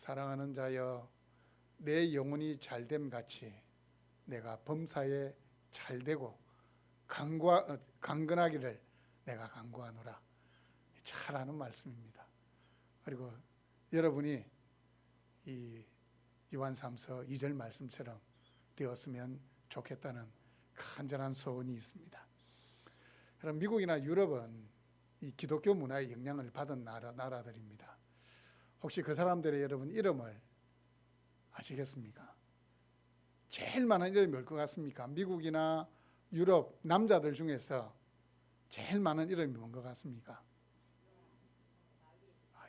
사랑하는 자여, 내 영혼이 잘됨 같이 내가 범사에 잘되고 강건하기를 내가 간구하노라. 잘하는 말씀입니다. 그리고 여러분이 이 요한 3서 2절 말씀처럼 되었으면 좋겠다는 간절한 소원이 있습니다. 그럼 미국이나 유럽은 이 기독교 문화의 영향을 받은 나라들입니다. 혹시 그 사람들의 여러분 이름을 아시겠습니까? 제일 많은 이름이 뭘 것 같습니까? 미국이나 유럽 남자들 중에서 제일 많은 이름이 뭔 것 같습니까?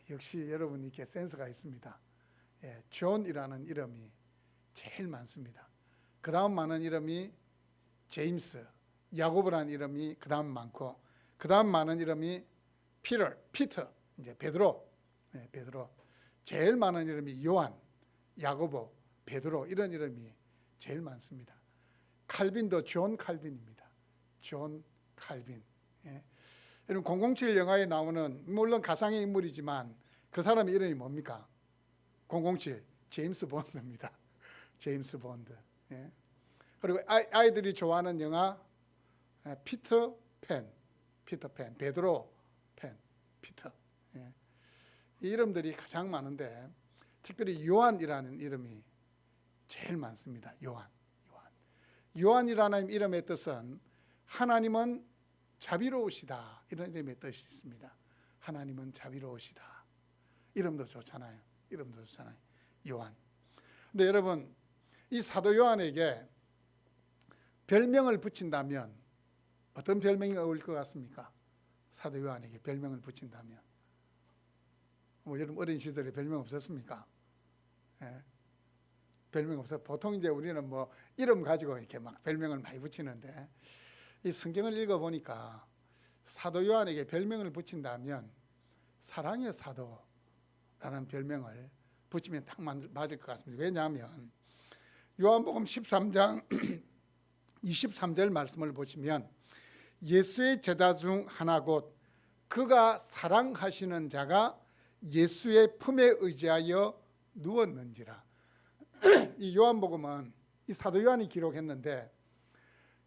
역시 여러분 이렇게 센스가 있습니다. 예, 존이라는 이름이 제일 많습니다. 그 다음 많은 이름이 제임스, 야고보라는 이름이 그 다음 많고, 그 다음 많은 이름이 피터, 이제 베드로, 예, 베드로. 제일 많은 이름이 요한, 야고보, 베드로, 이런 이름이 제일 많습니다. 칼빈도 존 칼빈입니다. 존 칼빈. 예. 여러분 007 영화에 나오는, 물론 가상의 인물이지만 그 사람의 이름이 뭡니까? 007 제임스 본드입니다. 제임스 본드. 예. 그리고 아이들이 좋아하는 영화 피터 팬, 베드로 팬, 피터. 예. 이 이름들이 가장 많은데 특별히 요한이라는 이름이 제일 많습니다. 요한이라는 이름의 뜻은 하나님은 자비로우시다, 이런 이름의 뜻이 있습니다. 하나님은 자비로우시다. 이름도 좋잖아요. 요한. 근데 여러분, 이 사도 요한에게 별명을 붙인다면 어떤 별명이 어울릴 것 같습니까? 사도 요한에게 별명을 붙인다면. 여러분 어린 시절에 별명 없었습니까? 예. 별명 없어. 보통 이제 우리는 뭐 이름 가지고 이렇게 막 별명을 많이 붙이는데, 이 성경을 읽어보니까 사도 요한에게 별명을 붙인다면 사랑의 사도라는 별명을 붙이면 딱 맞을 것 같습니다. 왜냐하면 요한복음 13장 23절 말씀을 보시면 예수의 제자 중 하나 곧 그가 사랑하시는 자가 예수의 품에 의지하여 누웠는지라. 이 요한복음은 이 사도 요한이 기록했는데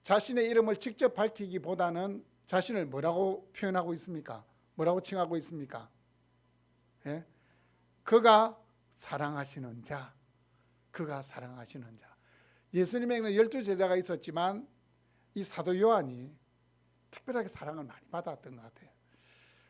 자신의 이름을 직접 밝히기보다는 자신을 뭐라고 표현하고 있습니까? 뭐라고 칭하고 있습니까? 예? 그가 사랑하시는 자. 예수님에게는 12제자가 있었지만 이 사도 요한이 특별하게 사랑을 많이 받았던 것 같아요.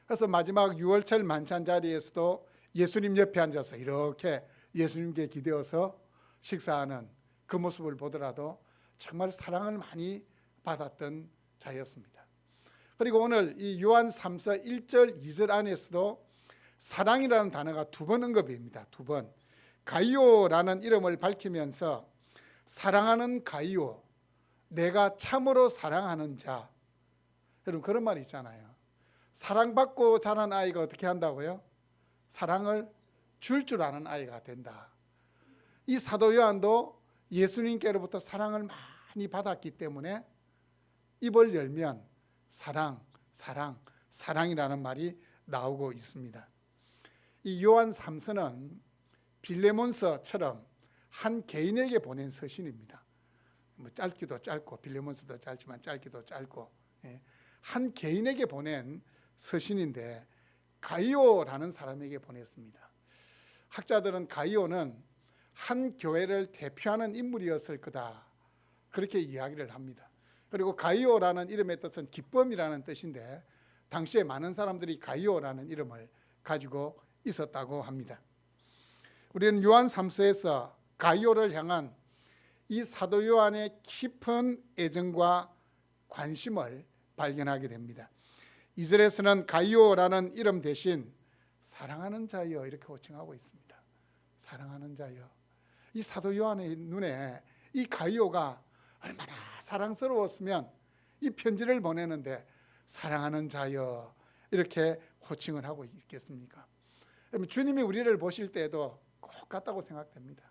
그래서 마지막 유월절 만찬 자리에서도 예수님 옆에 앉아서 이렇게 예수님께 기대어서 식사하는 그 모습을 보더라도 정말 사랑을 많이 받았던 자였습니다. 그리고 오늘 이 요한 3서 1절 2절 안에서도 사랑이라는 단어가 2번 언급입니다. 2번. 가이오라는 이름을 밝히면서 사랑하는 가이오, 내가 참으로 사랑하는 자. 여러분 그런 말이 있잖아요. 사랑받고 자란 아이가 어떻게 한다고요? 사랑을 줄 아는 아이가 된다. 이 사도 요한도 예수님께로부터 사랑을 많이 받았기 때문에 입을 열면 사랑이라는 말이 나오고 있습니다. 이 요한 3서는 빌레몬서처럼 한 개인에게 보낸 서신입니다. 뭐 짧기도 짧고, 빌레몬서도 짧지만 짧기도 짧고, 한 개인에게 보낸 서신인데 가이오라는 사람에게 보냈습니다. 학자들은 가이오는 한 교회를 대표하는 인물이었을 거다, 그렇게 이야기를 합니다. 그리고 가이오라는 이름의 뜻은 기쁨이라는 뜻인데 당시에 많은 사람들이 가이오라는 이름을 가지고 있었다고 합니다. 우리는 요한 3서에서 가이오를 향한 이 사도 요한의 깊은 애정과 관심을 발견하게 됩니다. 2절에서는 가이오라는 이름 대신 사랑하는 자여 이렇게 호칭하고 있습니다. 사랑하는 자여. 이 사도 요한의 눈에 이 가이오가 얼마나 사랑스러웠으면 이 편지를 보내는데 사랑하는 자여 이렇게 호칭을 하고 있겠습니까? 여러분 주님이 우리를 보실 때에도 꼭 같다고 생각됩니다.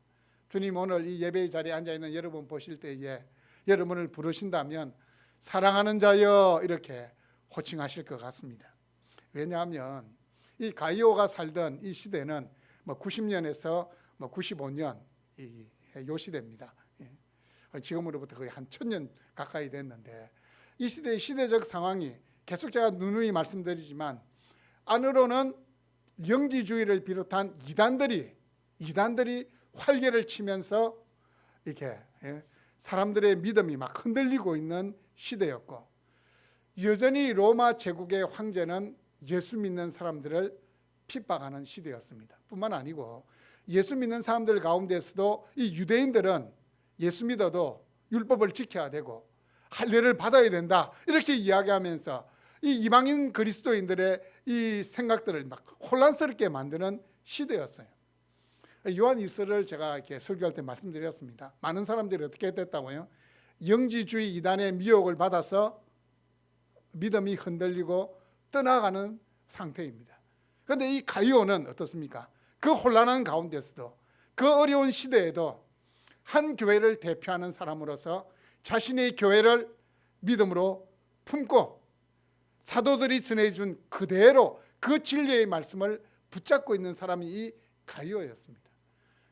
주님 오늘 이 예배의 자리에 앉아있는 여러분 보실 때에 여러분을 부르신다면 사랑하는 자여 이렇게 호칭하실 것 같습니다. 왜냐하면 이 가이오가 살던 이 시대는 90년에서 95년 요 시대입니다. 지금으로부터 거의 한 1000년 가까이 됐는데 이 시대의 시대적 상황이 계속 제가 누누이 말씀드리지만 안으로는 영지주의를 비롯한 이단들이 활개를 치면서 이렇게 사람들의 믿음이 막 흔들리고 있는 시대였고, 여전히 로마 제국의 황제는 예수 믿는 사람들을 핍박하는 시대였습니다. 뿐만 아니고 예수 믿는 사람들 가운데서도 이 유대인들은 예수 믿어도 율법을 지켜야 되고 할례를 받아야 된다 이렇게 이야기하면서 이 이방인 그리스도인들의 이 생각들을 막 혼란스럽게 만드는 시대였어요. 요한 일서를 제가 이렇게 설교할 때 말씀드렸습니다. 많은 사람들이 어떻게 됐다고요? 영지주의 이단의 미혹을 받아서 믿음이 흔들리고 떠나가는 상태입니다. 그런데 이 가이오는 어떻습니까? 그 혼란한 가운데서도 그 어려운 시대에도 한 교회를 대표하는 사람으로서 자신의 교회를 믿음으로 품고 사도들이 전해준 그대로 그 진리의 말씀을 붙잡고 있는 사람이 이 가이오였습니다.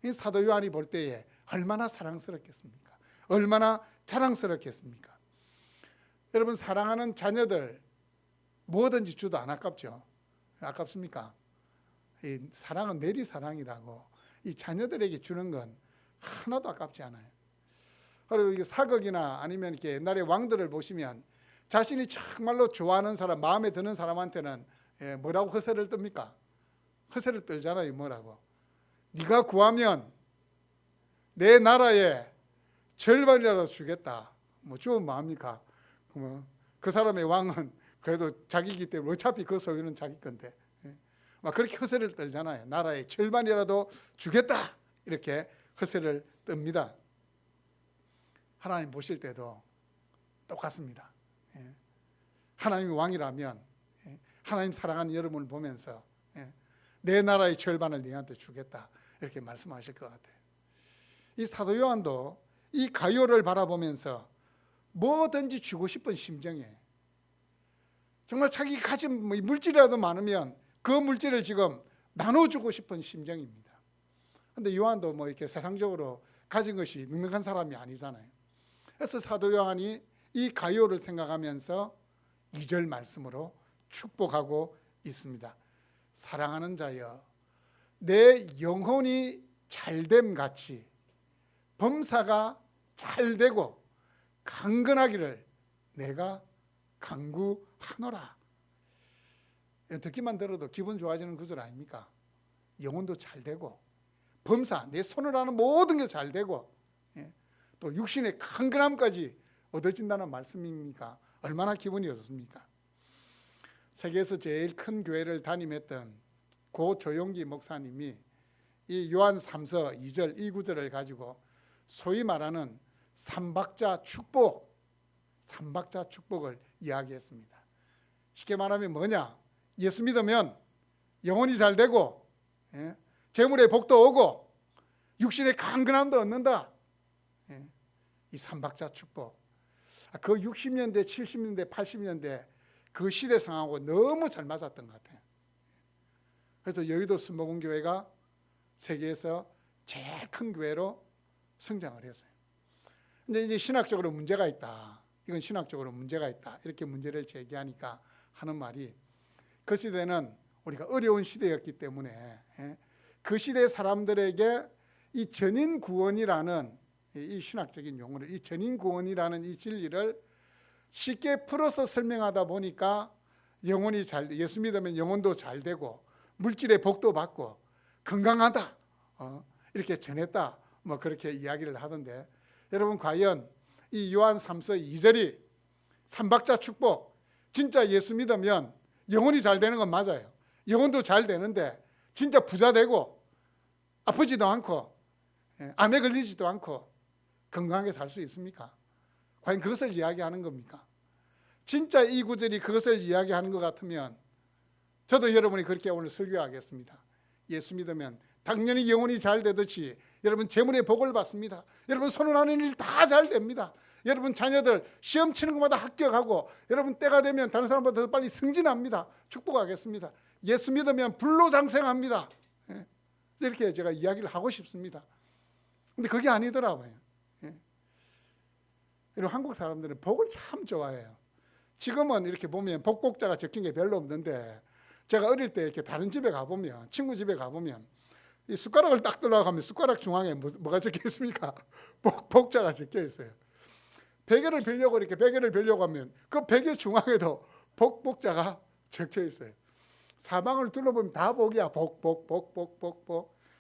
이 사도 요한이 볼 때에 얼마나 사랑스럽겠습니까? 얼마나 자랑스럽겠습니까? 여러분, 사랑하는 자녀들 뭐든지 줘도 안 아깝죠? 아깝습니까? 이 사랑은 내리사랑이라고, 이 자녀들에게 주는 건 하나도 아깝지 않아요. 그리고 사극이나 아니면 이렇게 옛날의 왕들을 보시면 자신이 정말로 좋아하는 사람, 마음에 드는 사람한테는 뭐라고 허세를 뜹니까? 허세를 떨잖아요. 뭐라고? 네가 구하면 내 나라의 절반이라도 주겠다. 뭐 주면 뭐합니까? 그 사람의 왕은 그래도 자기이기 때문에 어차피 그 소유는 자기 건데 막 그렇게 허세를 떨잖아요. 나라의 절반이라도 주겠다 이렇게 허세를 뜹니다. 하나님 보실 때도 똑같습니다. 하나님이 왕이라면 하나님 사랑하는 여러분을 보면서 내 나라의 절반을 너희한테 주겠다 이렇게 말씀하실 것 같아요. 이 사도 요한도 이 가이오를 바라보면서 뭐든지 주고 싶은 심정이에요. 정말 자기 가진 물질이라도 많으면 그 물질을 지금 나눠주고 싶은 심정입니다. 그런데 요한도 이렇게 세상적으로 가진 것이 넉넉한 사람이 아니잖아요. 그래서 사도 요한이 이 가이오를 생각하면서 2절 말씀으로 축복하고 있습니다. 사랑하는 자여, 내 영혼이 잘됨 같이 범사가 잘되고 강건하기를 내가 간구하노라. 듣기만 들어도 기분 좋아지는 구절 아닙니까? 영혼도 잘되고 범사, 내 손을 하는 모든 게 잘되고 또 육신의 강건함까지 얻어진다는 말씀입니까? 얼마나 기분이 좋습니까? 세계에서 제일 큰 교회를 담임했던 고 조용기 목사님이 이 요한 3서 2절 이 구절을 가지고 소위 말하는 삼박자 축복을 이야기했습니다. 쉽게 말하면 뭐냐? 예수 믿으면 영혼이 잘 되고 재물의 복도 오고 육신의 강건함도 얻는다. 이 삼박자 축복. 그 60년대, 70년대, 80년대 그 시대 상황하고 너무 잘 맞았던 것 같아요. 그래서 여의도 순복음교회가 세계에서 제일 큰 교회로 성장을 했어요. 근데 이제 신학적으로 문제가 있다. 이건 신학적으로 문제가 있다. 이렇게 문제를 제기하니까 하는 말이, 그 시대는 우리가 어려운 시대였기 때문에 그 시대 사람들에게 이 전인 구원이라는 이 신학적인 용어를, 이 전인 구원이라는 이 진리를 쉽게 풀어서 설명하다 보니까 영혼이 잘, 예수 믿으면 영혼도 잘 되고 물질의 복도 받고 건강하다 이렇게 전했다. 그렇게 이야기를 하던데, 여러분 과연 이 요한 3서 2절이 삼박자 축복, 진짜 예수 믿으면 영혼이 잘 되는 건 맞아요. 영혼도 잘 되는데 진짜 부자 되고 아프지도 않고 암에 걸리지도 않고 건강하게 살 수 있습니까? 과연 그것을 이야기하는 겁니까? 진짜 이 구절이 그것을 이야기하는 것 같으면 저도 여러분이 그렇게 오늘 설교하겠습니다. 예수 믿으면 당연히 영혼이 잘 되듯이 여러분 재물의 복을 받습니다. 여러분 손을 하는 일 다 잘 됩니다. 여러분 자녀들 시험 치는 것마다 합격하고 여러분 때가 되면 다른 사람보다 더 빨리 승진합니다. 축복하겠습니다. 예수 믿으면 불로장생합니다. 이렇게 제가 이야기를 하고 싶습니다. 근데 그게 아니더라고요. 예. 그리고 한국 사람들은 복을 참 좋아해요. 지금은 이렇게 보면 복복자가 적힌 게 별로 없는데, 제가 어릴 때 이렇게 다른 집에 가보면, 친구 집에 가보면 이 숟가락을 딱 들어가면 숟가락 중앙에 뭐가 적혀 있습니까? 복자가 적혀 있어요. 베개를 빌려고 이렇게 베개를 빌려고 하면 그 베개 중앙에도 복자가 적혀 있어요. 사방을 둘러보면 다 복이야. 복.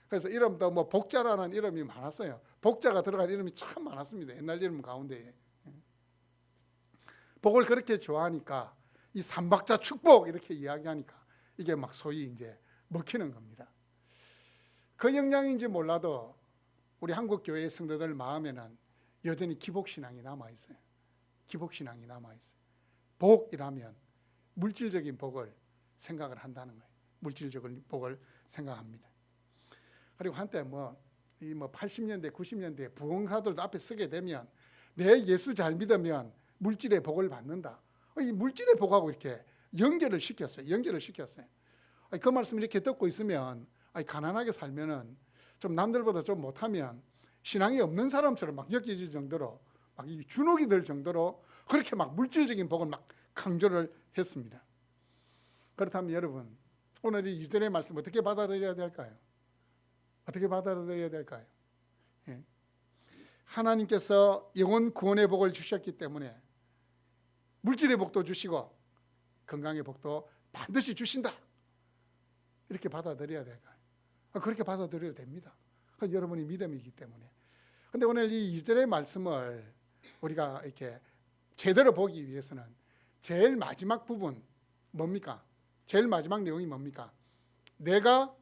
그래서 이름도 뭐 복자라는 이름이 많았어요. 복자가 들어간 이름이 참 많았습니다. 옛날 이름 가운데. 복을 그렇게 좋아하니까 이 삼박자 축복 이렇게 이야기하니까 이게 막 소위 이제 먹히는 겁니다. 그 영향인지 몰라도 우리 한국 교회의 성도들 마음에는 여전히 기복신앙이 남아있어요. 기복신앙이 남아있어요. 복이라면 물질적인 복을 생각을 한다는 거예요. 물질적인 복을 생각합니다. 그리고 한때 뭐 80년대, 90년대 부흥사들도 앞에 서게 되면 내 예수 잘 믿으면 물질의 복을 받는다. 이 물질의 복하고 이렇게 연결을 시켰어요. 그 말씀 이렇게 듣고 있으면 가난하게 살면은 좀 남들보다 좀 못하면 신앙이 없는 사람처럼 막 여겨질 정도로 막 이 주눅이 들 정도로 그렇게 막 물질적인 복을 막 강조를 했습니다. 그렇다면 여러분, 오늘 이 2절의 말씀 어떻게 받아들여야 될까요? 어떻게 받아들여야 될까요? 예. 하나님께서 영혼 구원의 복을 주셨기 때문에 물질의 복도 주시고 건강의 복도 반드시 주신다. 이렇게 받아들여야 될까요? 그렇게 받아들여야 됩니다. 그건 여러분의 믿음이기 때문에. 그런데 오늘 이 2절의 말씀을 우리가 이렇게 제대로 보기 위해서는 제일 마지막 부분 뭡니까? 제일 마지막 내용이 뭡니까? 내가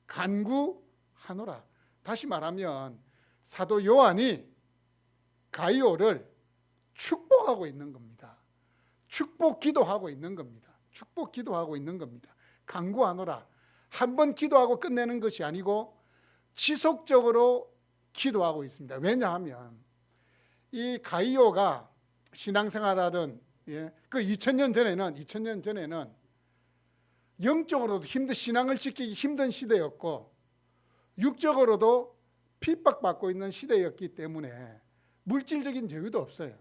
간구하노라. 다시 말하면 사도 요한이 가이오를 축복하고 있는 겁니다. 축복 기도하고 있는 겁니다. 간구하노라. 한 번 기도하고 끝내는 것이 아니고 지속적으로 기도하고 있습니다. 왜냐하면 이 가이오가 신앙생활하던 그 2000년 전에는 영적으로도 신앙을 지키기 힘든 시대였고 육적으로도 핍박받고 있는 시대였기 때문에 물질적인 여유도 없어요.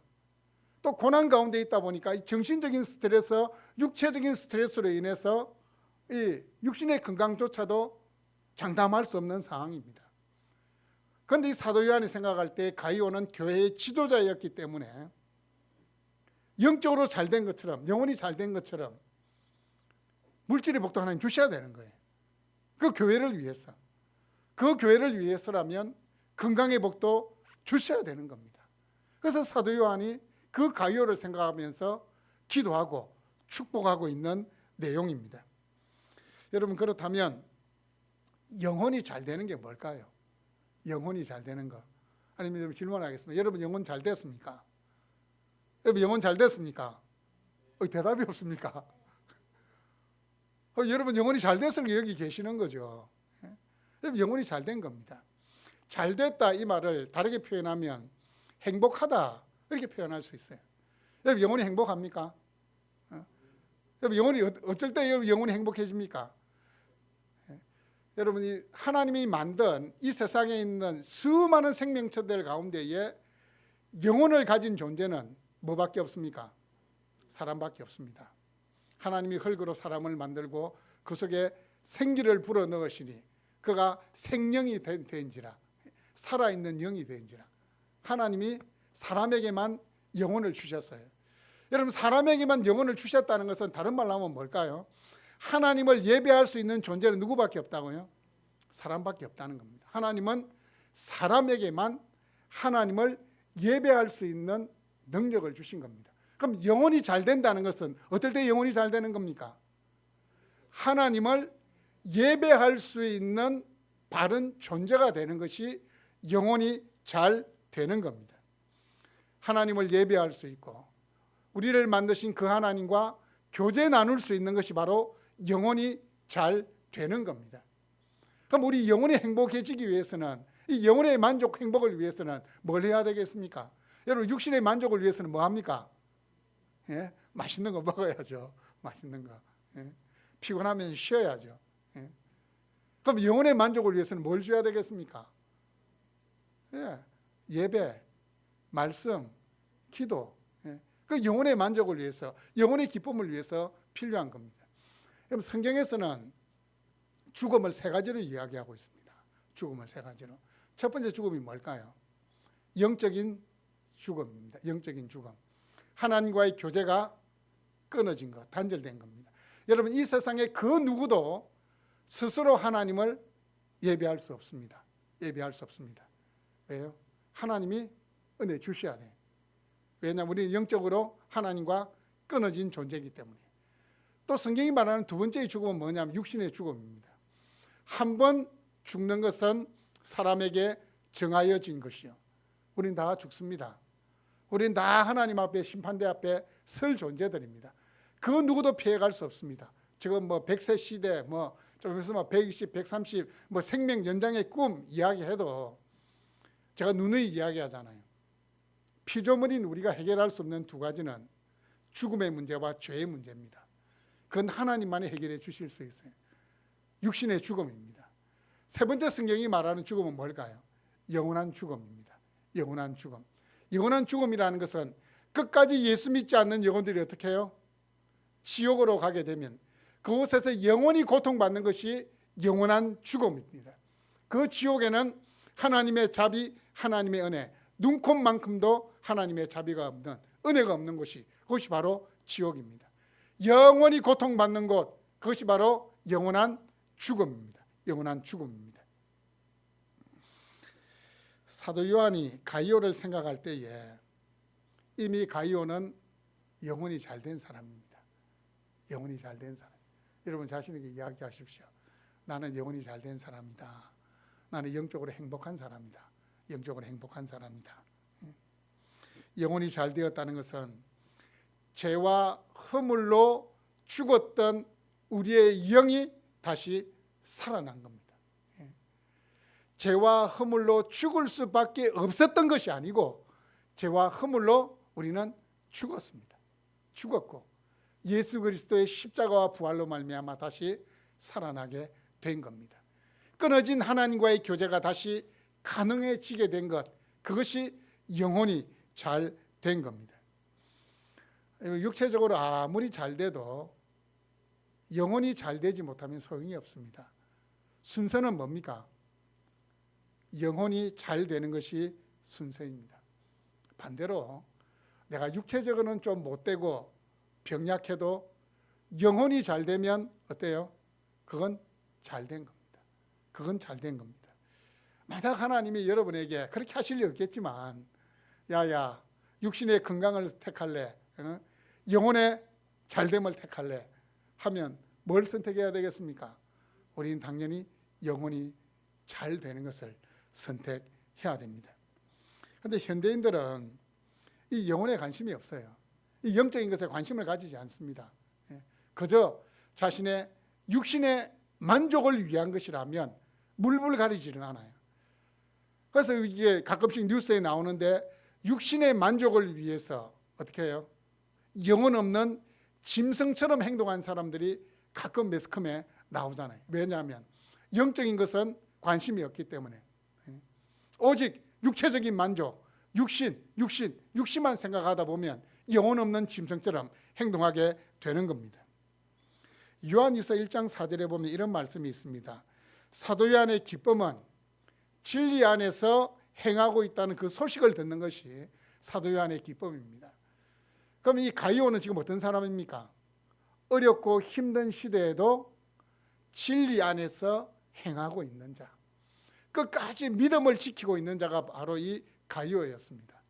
또 고난 가운데 있다 보니까 정신적인 스트레스, 육체적인 스트레스로 인해서 이 육신의 건강조차도 장담할 수 없는 상황입니다. 그런데 이 사도 요한이 생각할 때 가이오는 교회의 지도자였기 때문에 영적으로 잘된 것처럼, 영혼이 잘된 것처럼 물질의 복도 하나님 주셔야 되는 거예요. 그 교회를 위해서. 그 교회를 위해서라면 건강의 복도 주셔야 되는 겁니다. 그래서 사도 요한이 그 가이오를 생각하면서 기도하고 축복하고 있는 내용입니다. 여러분, 그렇다면 영혼이 잘 되는 게 뭘까요? 영혼이 잘 되는 거. 아니면 여러분 질문하겠습니다. 여러분 영혼 잘 됐습니까? 여러분 영혼 잘 됐습니까? 대답이 없습니까? 여러분 영혼이 잘 됐으니까 여기 계시는 거죠. 여러분 영혼이 잘 된 겁니다. 잘 됐다 이 말을 다르게 표현하면 행복하다 이렇게 표현할 수 있어요. 여러분 영혼이 행복합니까? 여러분 영혼이 어쩔 때 영혼이 행복해집니까? 여러분이 하나님이 만든 이 세상에 있는 수많은 생명체들 가운데에 영혼을 가진 존재는 뭐밖에 없습니까? 사람밖에 없습니다. 하나님이 흙으로 사람을 만들고 그 속에 생기를 불어넣으시니 그가 생명이 된지라, 살아있는 영이 된지라. 하나님이 사람에게만 영혼을 주셨어요. 여러분 사람에게만 영혼을 주셨다는 것은 다른 말로 하면 뭘까요? 하나님을 예배할 수 있는 존재는 누구밖에 없다고요? 사람밖에 없다는 겁니다. 하나님은 사람에게만 하나님을 예배할 수 있는 능력을 주신 겁니다. 그럼 영혼이 잘 된다는 것은 어떨 때 영혼이 잘 되는 겁니까? 하나님을 예배할 수 있는 바른 존재가 되는 것이 영혼이 잘 되는 겁니다. 하나님을 예배할 수 있고 우리를 만드신 그 하나님과 교제 나눌 수 있는 것이 바로 영혼이 잘 되는 겁니다. 그럼 우리 영혼이 행복해지기 위해서는, 이 영혼의 만족, 행복을 위해서는 뭘 해야 되겠습니까? 여러분 육신의 만족을 위해서는 뭐 합니까? 맛있는 거 먹어야죠. 맛있는 거. 피곤하면 쉬어야죠. 그럼 영혼의 만족을 위해서는 뭘 줘야 되겠습니까? 예배, 말씀, 기도. 그 영혼의 만족을 위해서, 영혼의 기쁨을 위해서 필요한 겁니다. 여러분, 성경에서는 죽음을 세 가지로 이야기하고 있습니다. 죽음을 세 가지로. 첫 번째 죽음이 뭘까요? 영적인 죽음입니다. 영적인 죽음. 하나님과의 교제가 끊어진 것, 단절된 겁니다. 여러분, 이 세상에 그 누구도 스스로 하나님을 예배할 수 없습니다. 예배할 수 없습니다. 왜요? 하나님이 은혜 주셔야 돼요. 왜냐하면 우리는 영적으로 하나님과 끊어진 존재이기 때문에. 또 성경이 말하는 두 번째의 죽음은 뭐냐면 육신의 죽음입니다. 한 번 죽는 것은 사람에게 정하여진 것이요. 우린 다 죽습니다. 우린 다 하나님 앞에, 심판대 앞에 설 존재들입니다. 그 누구도 피해갈 수 없습니다. 지금 100세 시대, 좀 있으면 120, 130, 생명 연장의 꿈 이야기해도 제가 누누이 이야기하잖아요. 피조물인 우리가 해결할 수 없는 두 가지는 죽음의 문제와 죄의 문제입니다. 그건 하나님만이 해결해 주실 수 있어요. 육신의 죽음입니다. 세 번째 성경이 말하는 죽음은 뭘까요? 영원한 죽음입니다. 영원한 죽음. 영원한 죽음이라는 것은 끝까지 예수 믿지 않는 영혼들이 어떻게 해요? 지옥으로 가게 되면 그곳에서 영원히 고통받는 것이 영원한 죽음입니다. 그 지옥에는 하나님의 자비, 하나님의 은혜, 눈곱만큼도 하나님의 자비가 없는, 은혜가 없는 곳이, 그것이 바로 지옥입니다. 영원히 고통받는 곳, 그것이 바로 영원한 죽음입니다. 영원한 죽음입니다. 사도 요한이 가이오를 생각할 때에 이미 가이오는 영혼이 잘된 사람입니다. 영혼이 잘된 사람. 여러분 자신에게 이야기하십시오. 나는 영혼이 잘된 사람이다. 나는 영적으로 행복한 사람이다. 영적으로 행복한 사람이다. 영혼이 잘 되었다는 것은 죄와 허물로 죽었던 우리의 영이 다시 살아난 겁니다. 죄와 허물로 죽을 수밖에 없었던 것이 아니고 죄와 허물로 우리는 죽었습니다. 죽었고 예수 그리스도의 십자가와 부활로 말미암아 다시 살아나게 된 겁니다. 끊어진 하나님과의 교제가 다시 가능해지게 된 것, 그것이 영혼이 잘 된 겁니다. 육체적으로 아무리 잘 돼도 영혼이 잘 되지 못하면 소용이 없습니다. 순서는 뭡니까? 영혼이 잘 되는 것이 순서입니다. 반대로 내가 육체적으로는 좀 못되고 병약해도 영혼이 잘 되면 어때요? 그건 잘 된 겁니다. 그건 잘 된 겁니다. 만약 하나님이 여러분에게 그렇게 하실 리 없겠지만 야야 육신의 건강을 택할래? 영혼의 잘됨을 택할래? 하면 뭘 선택해야 되겠습니까? 우리는 당연히 영혼이 잘 되는 것을 선택해야 됩니다. 그런데 현대인들은 이 영혼에 관심이 없어요. 이 영적인 것에 관심을 가지지 않습니다. 그저 자신의 육신의 만족을 위한 것이라면 물불 가리지는 않아요. 그래서 이게 가끔씩 뉴스에 나오는데 육신의 만족을 위해서 어떻게 해요? 영혼 없는 짐승처럼 행동한 사람들이 가끔 매스컴에 나오잖아요. 왜냐하면 영적인 것은 관심이 없기 때문에 오직 육체적인 만족, 육신만 생각하다 보면 영혼 없는 짐승처럼 행동하게 되는 겁니다. 요한일서 1장 4절에 보면 이런 말씀이 있습니다. 사도 요한의 기쁨은 진리 안에서 행하고 있다는 그 소식을 듣는 것이 사도 요한의 기쁨입니다. 그럼 이 가이오는 지금 어떤 사람입니까? 어렵고 힘든 시대에도 진리 안에서 행하고 있는 자, 끝까지 믿음을 지키고 있는 자가 바로 이 가이오였습니다.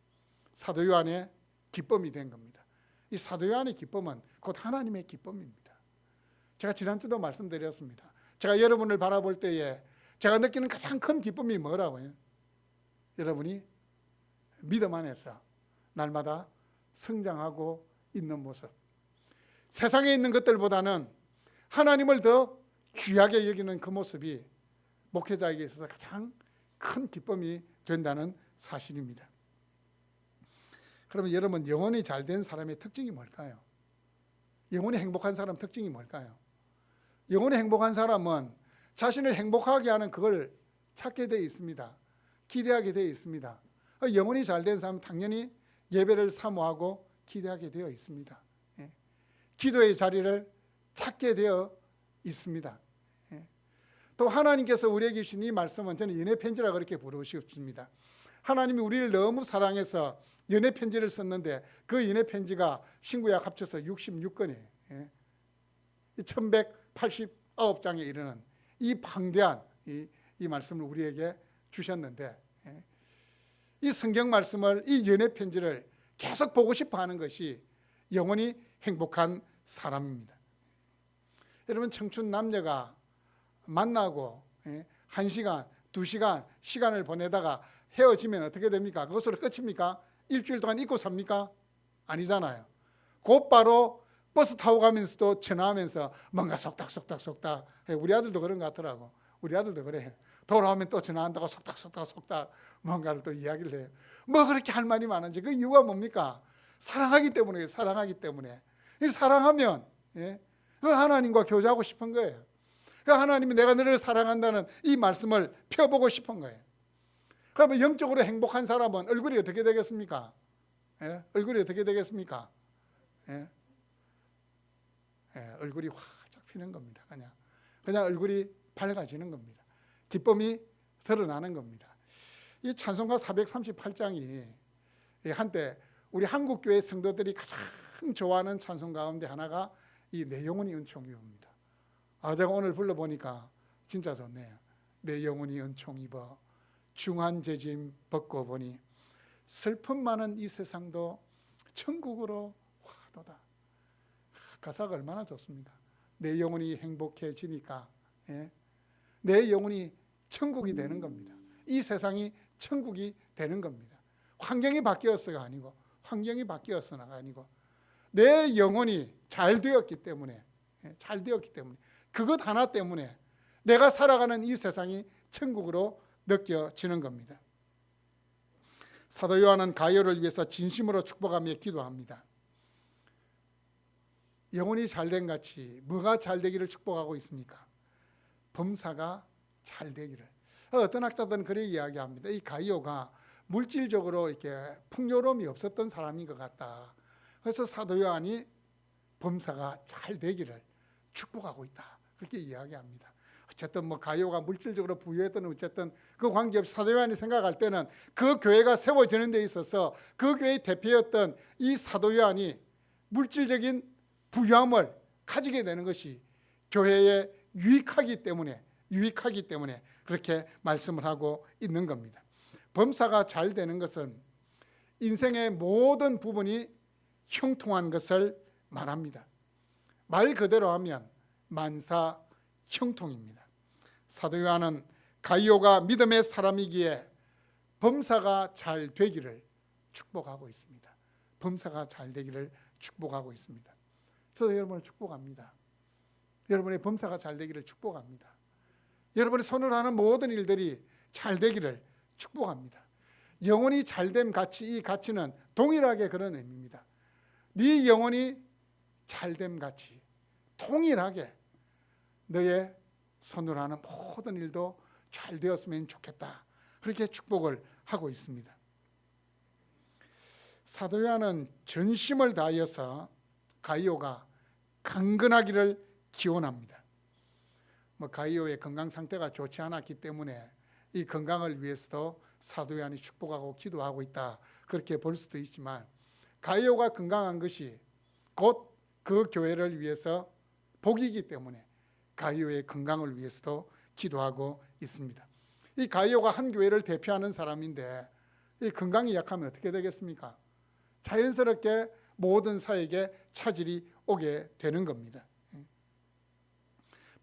사도 요한의 기쁨이 된 겁니다. 이 사도 요한의 기쁨은 곧 하나님의 기쁨입니다. 제가 지난주도 말씀드렸습니다. 제가 여러분을 바라볼 때에 제가 느끼는 가장 큰 기쁨이 뭐라고요? 여러분이 믿음 안에서 날마다 성장하고 있는 모습. 세상에 있는 것들보다는 하나님을 더 귀하게 여기는 그 모습이 목회자에게 있어서 가장 큰 기쁨이 된다는 사실입니다. 그러면 여러분, 영혼이 잘된 사람의 특징이 뭘까요? 영혼이 행복한 사람 특징이 뭘까요? 영혼이 행복한 사람은 자신을 행복하게 하는 그걸 찾게 되어 있습니다. 기대하게 되어 있습니다. 영혼이 잘된 사람은 당연히 예배를 사모하고 기대하게 되어 있습니다. 기도의 자리를 찾게 되어 있습니다. 또 하나님께서 우리에게 주신 이 말씀은 저는 연애 편지라 그렇게 부르고 싶습니다. 하나님이 우리를 너무 사랑해서 연애 편지를 썼는데 그 연애 편지가 신구약 합쳐서 66권이에요. 1189장에 이르는 이 방대한 이 말씀을 우리에게 주셨는데, 이 성경 말씀을, 이 연애 편지를 계속 보고 싶어 하는 것이 영원히 행복한 사람입니다. 여러분, 청춘 남녀가 만나고 1시간, 2시간 시간을 보내다가 헤어지면 어떻게 됩니까? 그것으로 끝입니까? 일주일 동안 잊고 삽니까? 아니잖아요. 곧바로 버스 타고 가면서도 전화하면서 뭔가 속닥 우리 아들도 그런 것 같더라고. 우리 아들도 그래. 돌아오면 또 전화한다고 속닥 뭔가를 또 이야기를 해요. 뭐 그렇게 할 말이 많은지. 그 이유가 뭡니까? 사랑하기 때문에. 사랑하면 그 하나님과 교제하고 싶은 거예요. 그 하나님이 내가 너를 사랑한다는 이 말씀을 펴보고 싶은 거예요. 그러면 영적으로 행복한 사람은 얼굴이 어떻게 되겠습니까? 얼굴이 어떻게 되겠습니까? 얼굴이 활짝 피는 겁니다. 그냥 얼굴이 밝아지는 겁니다. 기쁨이 드러나는 겁니다. 이 찬송가 438장이 한때 우리 한국교회 성도들이 가장 좋아하는 찬송 가운데 하나가 이 내 영혼이 은총 입어입니다. 제가 오늘 불러보니까 진짜 좋네요. 내 영혼이 은총 입어 중한 죄짐 벗고 보니 슬픔 많은 이 세상도 천국으로 화도다. 가사가 얼마나 좋습니까? 내 영혼이 행복해지니까 내 영혼이 천국이 되는 겁니다. 이 세상이 천국이 되는 겁니다. 환경이 바뀌었어가 아니고 내 영혼이 잘 되었기 때문에 그것 하나 때문에 내가 살아가는 이 세상이 천국으로 느껴지는 겁니다. 사도 요한은 가룟을 위해서 진심으로 축복하며 기도합니다. 영혼이 잘된 같이 뭐가 잘 되기를 축복하고 있습니까? 범사가 잘 되기를. 어떤 학자들은 그렇게 이야기합니다. 이 가룟가 물질적으로 이렇게 풍요로움이 없었던 사람인 것 같다. 그래서 사도 요한이 범사가 잘 되기를 축복하고 있다. 그렇게 이야기합니다. 어쨌든 가룟가 물질적으로 부유했던 어쨌든 그 관계없이 사도 요한이 생각할 때는 그 교회가 세워지는 데 있어서 그 교회의 대표였던 이 사도 요한이 물질적인 부유함을 가지게 되는 것이 교회에 유익하기 때문에 그렇게 말씀을 하고 있는 겁니다. 범사가 잘 되는 것은 인생의 모든 부분이 형통한 것을 말합니다. 말 그대로 하면 만사 형통입니다. 사도 요한은 가룟가 믿음의 사람이기에 범사가 잘 되기를 축복하고 있습니다. 범사가 잘 되기를 축복하고 있습니다. 저도 여러분을 축복합니다. 여러분의 범사가 잘 되기를 축복합니다. 여러분이 손으로 하는 모든 일들이 잘 되기를 축복합니다. 영혼이 잘됨 가치, 이 가치는 동일하게 그런 의미입니다. 네 영혼이 잘됨 가치, 동일하게 너의 손으로 하는 모든 일도 잘 되었으면 좋겠다. 그렇게 축복을 하고 있습니다. 사도 요한은 전심을 다하여서 가룟가 강건하기를 기원합니다. 가룟의 건강 상태가 좋지 않았기 때문에 이 건강을 위해서도 사도 요한이 축복하고 기도하고 있다. 그렇게 볼 수도 있지만 가룟가 건강한 것이 곧 그 교회를 위해서 복이기 때문에 가룟의 건강을 위해서도 기도하고 있습니다. 이 가룟가 한 교회를 대표하는 사람인데 이 건강이 약하면 어떻게 되겠습니까? 자연스럽게 모든 사역에 차질이 오게 되는 겁니다.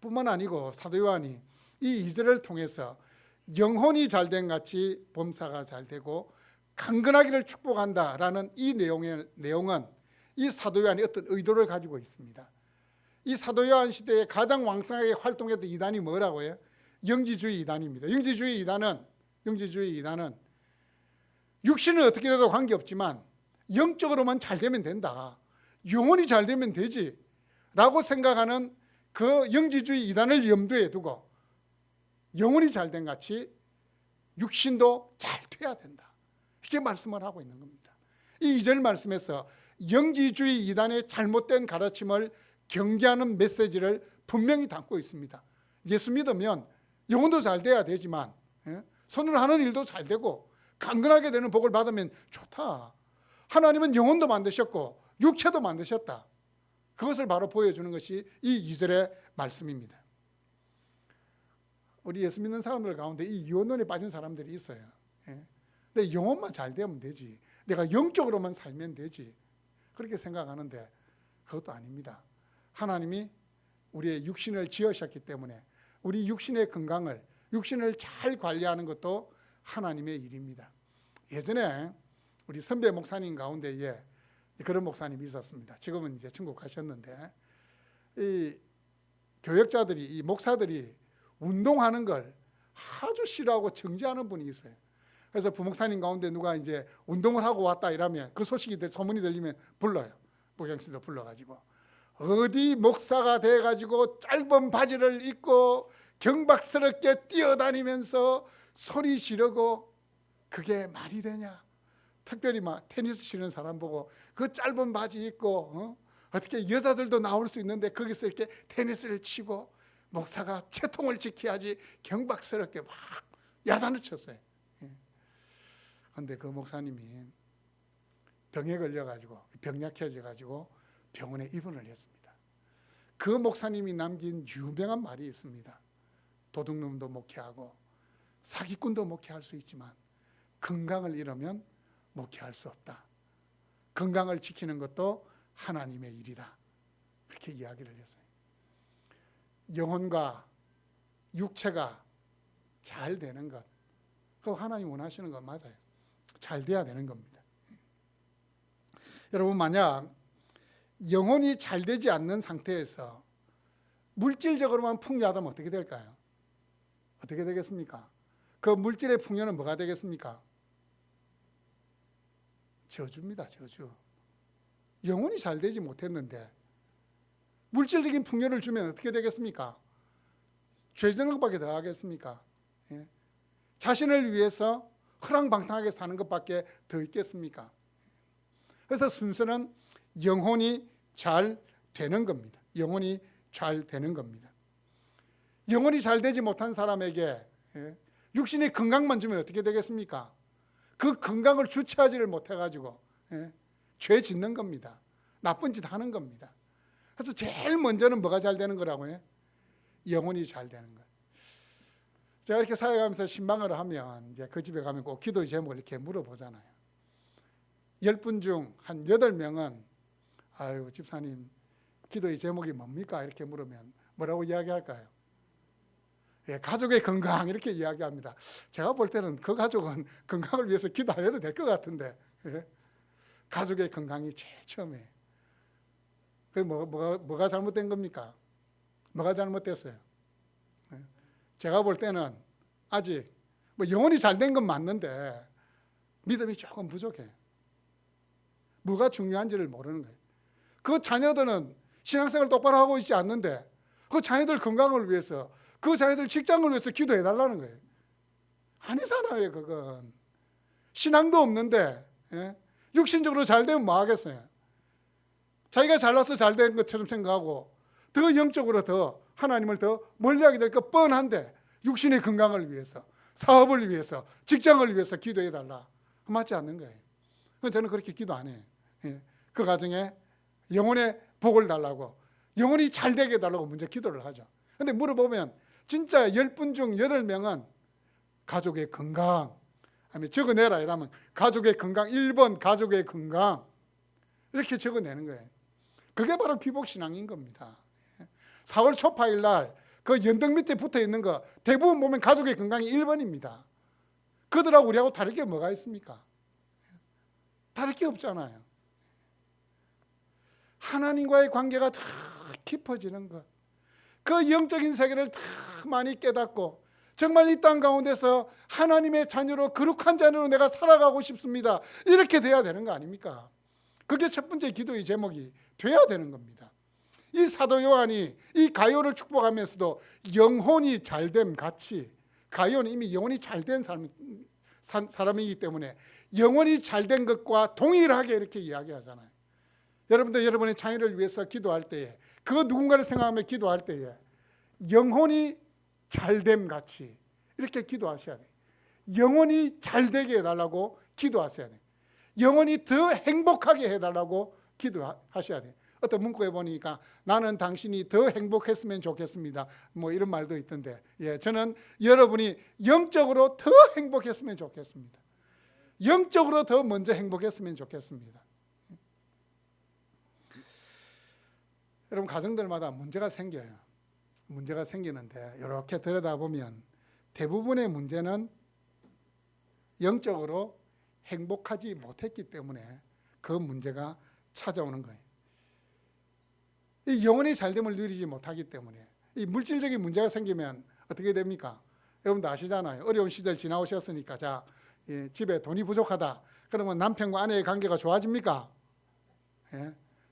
뿐만 아니고 사도 요한이 이 이절을 통해서 영혼이 잘된 같이 범사가 잘 되고 강건하기를 축복한다라는 이 내용은 이 사도 요한이 어떤 의도를 가지고 있습니다. 이 사도 요한 시대에 가장 왕성하게 활동했던 이단이 뭐라고요? 영지주의 이단입니다. 영지주의 이단은 육신은 어떻게 돼도 관계없지만 영적으로만 잘 되면 된다. 영혼이 잘 되면 되지 라고 생각하는 그 영지주의 이단을 염두에 두고 영혼이 잘된 같이 육신도 잘 돼야 된다. 이렇게 말씀을 하고 있는 겁니다. 이 2절 말씀에서 영지주의 이단의 잘못된 가르침을 경계하는 메시지를 분명히 담고 있습니다. 예수 믿으면 영혼도 잘 돼야 되지만 손으로 하는 일도 잘 되고 강건하게 되는 복을 받으면 좋다. 하나님은 영혼도 만드셨고 육체도 만드셨다. 그것을 바로 보여주는 것이 이 2절의 말씀입니다. 우리 예수 믿는 사람들 가운데 이 유언론에 빠진 사람들이 있어요. 내 영혼만 잘 되면 되지, 내가 영적으로만 살면 되지, 그렇게 생각하는데 그것도 아닙니다. 하나님이 우리의 육신을 지으셨기 때문에 우리 육신의 건강을, 육신을 잘 관리하는 것도 하나님의 일입니다. 예전에 우리 선배 목사님 가운데에 그런 목사님이 있었습니다. 지금은 이제 천국가셨는데, 이 교역자들이, 이 목사들이 운동하는 걸 아주 싫어하고 정죄하는 분이 있어요. 그래서 부목사님 가운데 누가 이제 운동을 하고 왔다 이러면 그 소문이 들리면 불러요. 목양씨도 불러가지고 어디 목사가 돼가지고 짧은 바지를 입고 경박스럽게 뛰어다니면서 소리 지르고 그게 말이 되냐. 특별히 막 테니스 치는 사람 보고 그 짧은 바지 입고 어떻게 여자들도 나올 수 있는데 거기서 이렇게 테니스를 치고 목사가 채통을 지켜야지 경박스럽게 막 야단을 쳤어요. 그런데 그 목사님이 병에 걸려가지고 병약해져가지고 병원에 입원을 했습니다. 그 목사님이 남긴 유명한 말이 있습니다. 도둑놈도 목회하고 사기꾼도 목회할 수 있지만 건강을 잃으면 목회할 수 없다. 건강을 지키는 것도 하나님의 일이다. 그렇게 이야기를 했어요. 영혼과 육체가 잘 되는 것, 그거 하나님 원하시는 건 맞아요. 잘 돼야 되는 겁니다. 여러분, 만약 영혼이 잘 되지 않는 상태에서 물질적으로만 풍요하다면 어떻게 될까요? 어떻게 되겠습니까? 그 물질의 풍요는 뭐가 되겠습니까? 저주입니다. 저주. 영혼이 잘 되지 못했는데 물질적인 풍요를 주면 어떻게 되겠습니까? 죄 짓는 것밖에 더 하겠습니까? 예? 자신을 위해서 허랑방탕하게 사는 것밖에 더 있겠습니까? 그래서 순서는 영혼이 잘 되는 겁니다. 영혼이 잘 되는 겁니다. 영혼이 잘 되지 못한 사람에게 육신의 건강만 주면 어떻게 되겠습니까? 그 건강을 주체하지를 못해가지고 죄 짓는 겁니다. 나쁜 짓 하는 겁니다. 그래서 제일 먼저는 뭐가 잘 되는 거라고요? 영혼이 잘 되는 거예요. 제가 이렇게 살아가면서 신방을 하면 이제 그 집에 가면 꼭 기도의 제목을 이렇게 물어보잖아요. 10분 중 한 8명은 아유 집사님 기도의 제목이 뭡니까? 이렇게 물으면 뭐라고 이야기할까요? 예, 가족의 건강 이렇게 이야기합니다. 제가 볼 때는 그 가족은 건강을 위해서 기도 안 해도 될 것 같은데 가족의 건강이 제일 처음에. 그 뭐가 잘못된 겁니까? 뭐가 잘못됐어요? 제가 볼 때는 아직 영혼이 잘 된 건 맞는데 믿음이 조금 부족해. 뭐가 중요한지를 모르는 거예요. 그 자녀들은 신앙생활 똑바로 하고 있지 않는데 그 자녀들 건강을 위해서, 그 자녀들 직장을 위해서 기도해 달라는 거예요. 아니잖아요. 그건 신앙도 없는데 육신적으로 잘 되면 뭐 하겠어요? 자기가 잘나서 잘 된 것처럼 생각하고 더 영적으로 더 하나님을 더 멀리하게 될 것 뻔한데 육신의 건강을 위해서, 사업을 위해서, 직장을 위해서 기도해 달라. 맞지 않는 거예요. 저는 그렇게 기도 안 해요. 그 가정에 영혼의 복을 달라고, 영혼이 잘 되게 해달라고 먼저 기도를 하죠. 그런데 물어보면 진짜 10분 중 8명은 가족의 건강, 아니면 적어내라 이러면 가족의 건강, 1번 가족의 건강 이렇게 적어내는 거예요. 그게 바로 귀복신앙인 겁니다. 4월 초파일 날 그 연등 밑에 붙어 있는 거 대부분 보면 가족의 건강이 1번입니다. 그들하고 우리하고 다를 게 뭐가 있습니까? 다를 게 없잖아요. 하나님과의 관계가 더 깊어지는 것, 그 영적인 세계를 더 많이 깨닫고 정말 이 땅 가운데서 하나님의 자녀로, 거룩한 자녀로 내가 살아가고 싶습니다. 이렇게 돼야 되는 거 아닙니까? 그게 첫 번째 기도의 제목이 돼야 되는 겁니다. 이 사도 요한이 이 가요를 축복하면서도 영혼이 잘됨 같이 가룟은 이미 영혼이 잘된 사람이기 때문에 영혼이 잘된 것과 동일하게 이렇게 이야기하잖아요. 여러분들 여러분의 자녀를 위해서 기도할 때에 그 누군가를 생각하며 기도할 때에 영혼이 잘됨 같이 이렇게 기도하셔야 돼요. 영혼이 잘되게 해달라고 기도하셔야 돼요. 영혼이 더 행복하게 해달라고 기도하셔야 돼요. 어떤 문구에 보니까 나는 당신이 더 행복했으면 좋겠습니다. 뭐 이런 말도 있던데, 저는 여러분이 영적으로 더 행복했으면 좋겠습니다. 영적으로 더 먼저 행복했으면 좋겠습니다. 여러분 가정들마다 문제가 생겨요. 문제가 생기는데 이렇게 들여다보면 대부분의 문제는 영적으로 행복하지 못했기 때문에 그 문제가 찾아오는 거예요. 이 영혼이 잘됨을 누리지 못하기 때문에 이 물질적인 문제가 생기면 어떻게 됩니까? 여러분도 아시잖아요. 어려운 시절 지나오셨으니까 자, 집에 돈이 부족하다. 그러면 남편과 아내의 관계가 좋아집니까?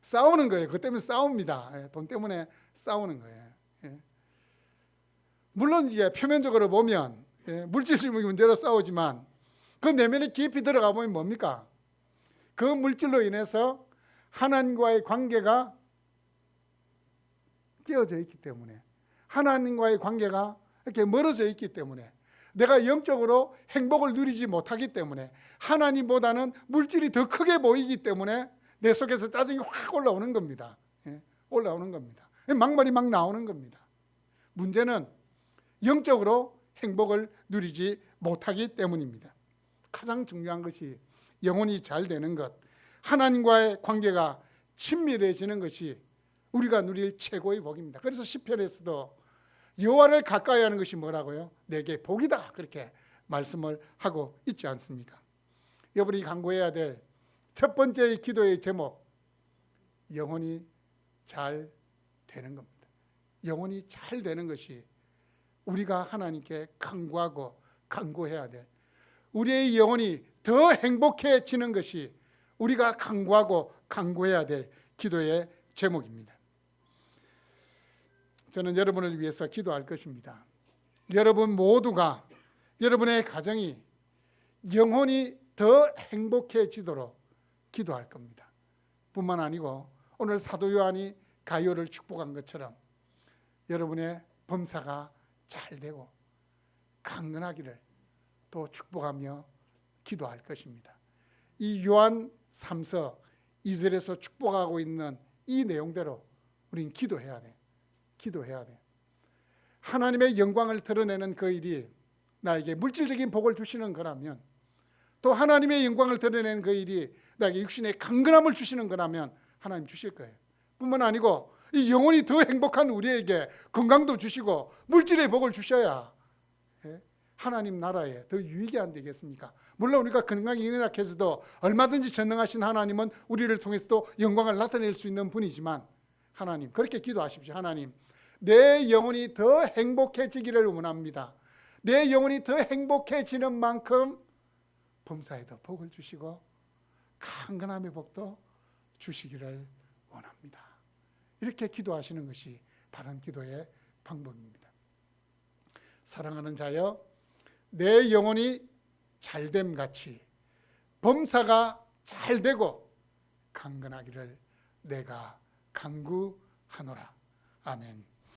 싸우는 거예요. 그것 때문에 싸웁니다. 돈 때문에 싸우는 거예요. 물론 이제 표면적으로 보면 물질적인 문제로 싸우지만 그 내면에 깊이 들어가 보면 뭡니까? 그 물질로 인해서 하나님과의 관계가 깨어져 있기 때문에, 하나님과의 관계가 이렇게 멀어져 있기 때문에, 내가 영적으로 행복을 누리지 못하기 때문에, 하나님보다는 물질이 더 크게 보이기 때문에 내 속에서 짜증이 확 올라오는 겁니다. 올라오는 겁니다. 막말이 막 나오는 겁니다. 문제는 영적으로 행복을 누리지 못하기 때문입니다. 가장 중요한 것이 영혼이 잘 되는 것, 하나님과의 관계가 친밀해지는 것이 우리가 누릴 최고의 복입니다. 그래서 시편에서도 여호와를 가까이 하는 것이 뭐라고요? 내게 복이다, 그렇게 말씀을 하고 있지 않습니까? 여러분이 간구해야 될 첫 번째 기도의 제목, 영혼이 잘 되는 겁니다. 영혼이 잘 되는 것이 우리가 하나님께 간구하고 간구해야 될, 우리의 영혼이 더 행복해지는 것이 우리가 간구하고 간구해야 될 기도의 제목입니다. 저는 여러분을 위해서 기도할 것입니다. 여러분 모두가, 여러분의 가정이 영혼이 더 행복해지도록 기도할 겁니다. 뿐만 아니고 오늘 사도 요한이 가룟을 축복한 것처럼 여러분의 범사가 잘 되고 강건하기를 또 축복하며 기도할 것입니다. 이 요한 3서 2절에서 축복하고 있는 이 내용대로 우리는 기도해야 돼. 기도해야 돼. 하나님의 영광을 드러내는 그 일이 나에게 물질적인 복을 주시는 거라면, 또 하나님의 영광을 드러내는 그 일이 나에게 육신의 강건함을 주시는 거라면 하나님 주실 거예요. 뿐만 아니고 이 영혼이 더 행복한 우리에게 건강도 주시고 물질의 복을 주셔야 하나님 나라에 더 유익이 안 되겠습니까? 물론 우리가 건강이 연약해서도 얼마든지 전능하신 하나님은 우리를 통해서도 영광을 나타낼 수 있는 분이지만, 하나님 그렇게 기도하십시오. 하나님, 내 영혼이 더 행복해지기를 원합니다. 내 영혼이 더 행복해지는 만큼 범사에도 복을 주시고 강건함의 복도 주시기를 원합니다. 이렇게 기도하시는 것이 바른 기도의 방법입니다. 사랑하는 자여, 내 영혼이 잘됨 같이 범사가 잘 되고 강건하기를 내가 간구하노라. 아멘.